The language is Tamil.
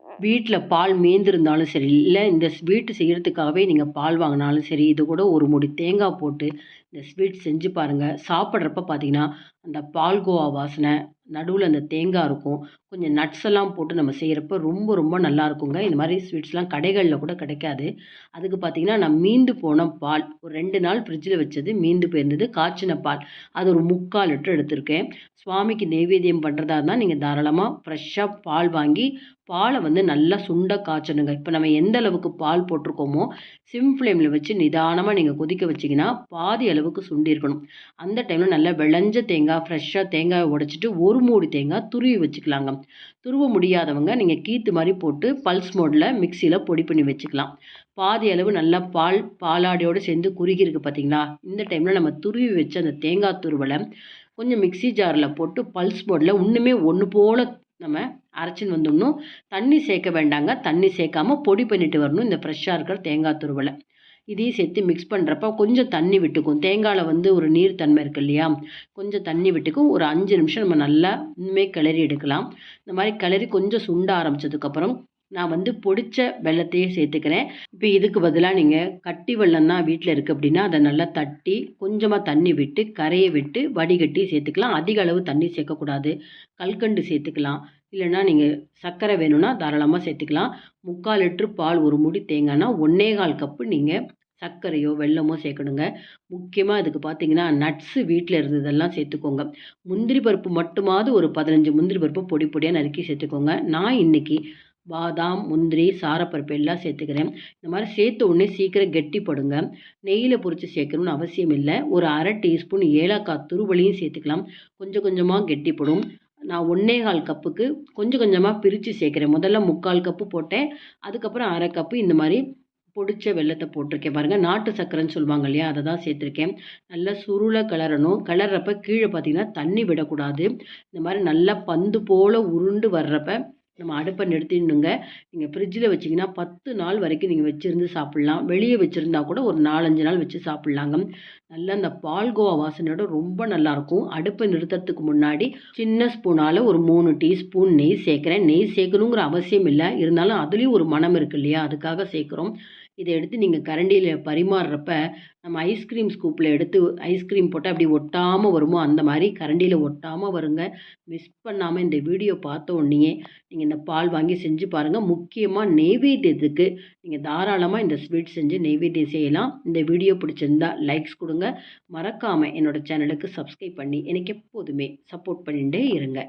வீட்ல பால் மீந்திருந்தாலும் சரி, இல்ல இந்த ஸ்வீட் செய்றதுக்காகவே நீங்க பால் வாங்குனாலும் சரி, இது கூட ஒரு மூடி தேங்காய் போட்டு இந்த ஸ்வீட் செஞ்சு பாருங்க. சாப்பிட்றப்ப பார்த்தீங்கன்னா, அந்த பால்கோவா வாசனை, நடுவுல அந்த தேங்காய் இருக்கும். கொஞ்சம் நட்ஸ் எல்லாம் போட்டு நம்ம செய்றப்ப ரொம்ப ரொம்ப நல்லாருக்குங்க. இந்த மாரி ஸ்வீட்ஸ்லாம் கடைகள்ல கூட கிடைக்காது. அதுக்கு பார்த்தீங்கன்னா, நான் மீந்து போன பால் ஒரு 2 நாள் ஃப்ரிட்ஜில வச்சது மீந்து போயிருந்தது. காய்ச்சின பால். அது ஒரு 3/4 லிட்டர் எடுத்திருக்கேன். சுவாமிக்கு நெய்வேத்தியம் பண்றதா இருந்தா, நீங்க தாராளமா ஃப்ரெஷ்ஷா பால் வாங்கி, பால வந்து நல்லா சுண்ட காய்ச்சணுங்க. இப்ப நம்ம எந்த அளவுக்கு பால் போட்டிருக்கோமோ, சிம் ஃப்ளேம்ல வச்சு நிதானமா நீங்க கொதிக்க வச்சீங்கன்னா, பாதி அளவுக்கு சுண்டியிருக்கணும். அந்த டைம்ல நல்லா விளஞ்ச தேங்காய், ஃப்ரெஷ்ஷா தேங்காய உடைச்சிட்டு, 1 மூடி தேங்காய் துருவி வச்சுக்கலாங்க. துருவ முடியாதவங்க, நீங்க கீத்து மாரி போட்டு பல்ஸ் மோட்ல மிக்ஸியில பொடி பண்ணி வச்சுக்கலாம். பாதி அளவு நல்லா பாலாடையோடு சேர்ந்து குறுகியிருக்கு பார்த்தீங்களா? இந்த டைம்ல நம்ம துருவி வச்ச அந்த தேங்காய் துருவல கொஞ்சம் மிக்ஸி ஜார்ல போட்டு பல்ஸ் மோட்ல இன்னுமே ஒண்ணு போல நம்ம அரைச்சுன்னு வந்துடணும். தண்ணி சேர்க்க வேண்டாங்க. தண்ணி சேர்க்காம பொடி பண்ணிட்டு வரணும். இந்த ஃப்ரெஷ்ஷா இருக்கிற தேங்காய் துருவல. இதையும் சேர்த்து மிக்ஸ் பண்ணுறப்ப கொஞ்சம் தண்ணி விட்டுக்கும். தேங்காய்ல வந்து ஒரு நீர் தன்மை இருக்கு இல்லையா? கொஞ்சம் தண்ணி விட்டுக்கும். ஒரு 5 நிமிஷம் நம்ம நல்லா இன்னுமே கிளறி எடுக்கலாம். இந்த மாரி கிளறி கொஞ்சம் சுண்ட ஆரம்பிச்சதுக்கப்புறம், நான் வந்து பொடிச்ச வெல்லத்தையே சேர்த்துக்கிறேன். இப்ப இதுக்கு பதிலா நீங்க கட்டி வெல்லம் தான் வீட்ல இருக்கு அப்படின்னா, அத நல்லா தட்டி, கொஞ்சமா தண்ணி விட்டு, கரைய விட்டு, வடிகட்டி சேர்த்துக்கலாம். அதிக அளவு தண்ணி சேர்க்கக்கூடாது. கல்கண்டு சேர்த்துக்கலாம். இல்லன்னா நீங்க சர்க்கரை வேணும்னா தாராளமா சேர்த்துக்கலாம். 3/4 லிட்டர் பால், 1 மூடி தேங்காய்னா 1 1/4 கப்பு நீங்க சர்க்கரையோ, வெல்லமோ சேர்க்கணுங்க. முக்கியமா இதுக்கு பார்த்தீங்கன்னா, நட்ஸு வீட்ல இருந்ததெல்லாம் சேர்த்துக்கோங்க. முந்திரி பருப்பு மட்டுமாவது ஒரு 15 முந்திரி பருப்பு பொடி பொடியா நறுக்கி சேர்த்துக்கோங்க. நான் இன்னைக்கு பாதாம், முந்திரி, சாரப்பருப்பு எல்லாம் சேர்த்துக்கிறேன். இந்த மாரி சேர்த்த உடனே சீக்கிரம் கெட்டிப்படுங்க. நெய்யில பொரிச்சு சேர்க்கணும்னு அவசியம் இல்ல. ஒரு 1/2 டீஸ்பூன் ஏலக்காய் துருவலையும் சேர்த்துக்கலாம். கொஞ்சம் கொஞ்சமா கெட்டிப்படும். நான் 1 1/4 கப்புக்கு கொஞ்சம் கொஞ்சமா பிரிச்சு சேர்க்கிறேன். முதல்ல 3/4 கப்பு போட்டேன். அதுக்கப்புறம் 1/2 கப்பு இந்த மாரி பொடிச்ச வெல்லத்த போட்டிருக்கேன் பாருங்க. நாட்டு சர்க்கரைன்னு சொல்லுவாங்க இல்லையா? அத தான் சேர்த்துருக்கேன். நல்லா சுருள கிளறணும். கிளர்றப்ப கீழ பார்த்தீங்கன்னா, தண்ணி விடக்கூடாது. இந்த மாரி நல்லா பந்து போல உருண்டு வர்றப்ப, நம்ம அடுப்ப நிறுத்திடணுங்க. நீங்க ஃப்ரிட்ஜில வச்சீங்கன்னா, 10 நாள் வரைக்கும் நீங்க வச்சிருந்து சாப்பிடலாம். வெளிய வச்சிருந்தா கூட ஒரு 4, 5 நாள் வச்சு சாப்பிடலாங்க. நல்லா இந்த பால்கோவா வாசனையோட ரொம்ப நல்லாயிருக்கும். அடுப்ப நிறுத்துறதுக்கு முன்னாடி சின்ன ஸ்பூனால ஒரு 3 டீஸ்பூன் நெய் சேர்க்கிறேன். நெய் சேர்க்கணுங்கிற அவசியம் இல்ல. இருந்தாலும் அதுலயும் ஒரு மணம் இருக்கு இல்லையா? அதுக்காக சேர்க்கிறோம். இத எடுத்து நீங்க கரண்டியில பரிமாறுறப்ப, நம்ம ஐஸ்கிரீம் ஸ்கூப்ல எடுத்து ஐஸ்கிரீம் போட்டா எப்படி ஒட்டாம வருமோ, அந்த மாரி கரண்டியில ஒட்டாம வருங்க. மிஸ் பண்ணாம இந்த வீடியோ பார்த்த உடனேயே நீங்க இந்த பால் வாங்கி செஞ்சு பாருங்க. முக்கியமா நெய்வேத்தியத்துக்கு நீங்க தாராளமா இந்த ஸ்வீட் செஞ்சு நெய்வேத்தியம் செய்யலாம். இந்த வீடியோ பிடிச்சிருந்தா லைக்ஸ் குடுங்க. மறக்காம என்னோட சேனலுக்கு சப்ஸ்கிரைப் பண்ணி எனக்கு எப்போதுமே சப்போர்ட் பண்ணிட்டே இருங்க.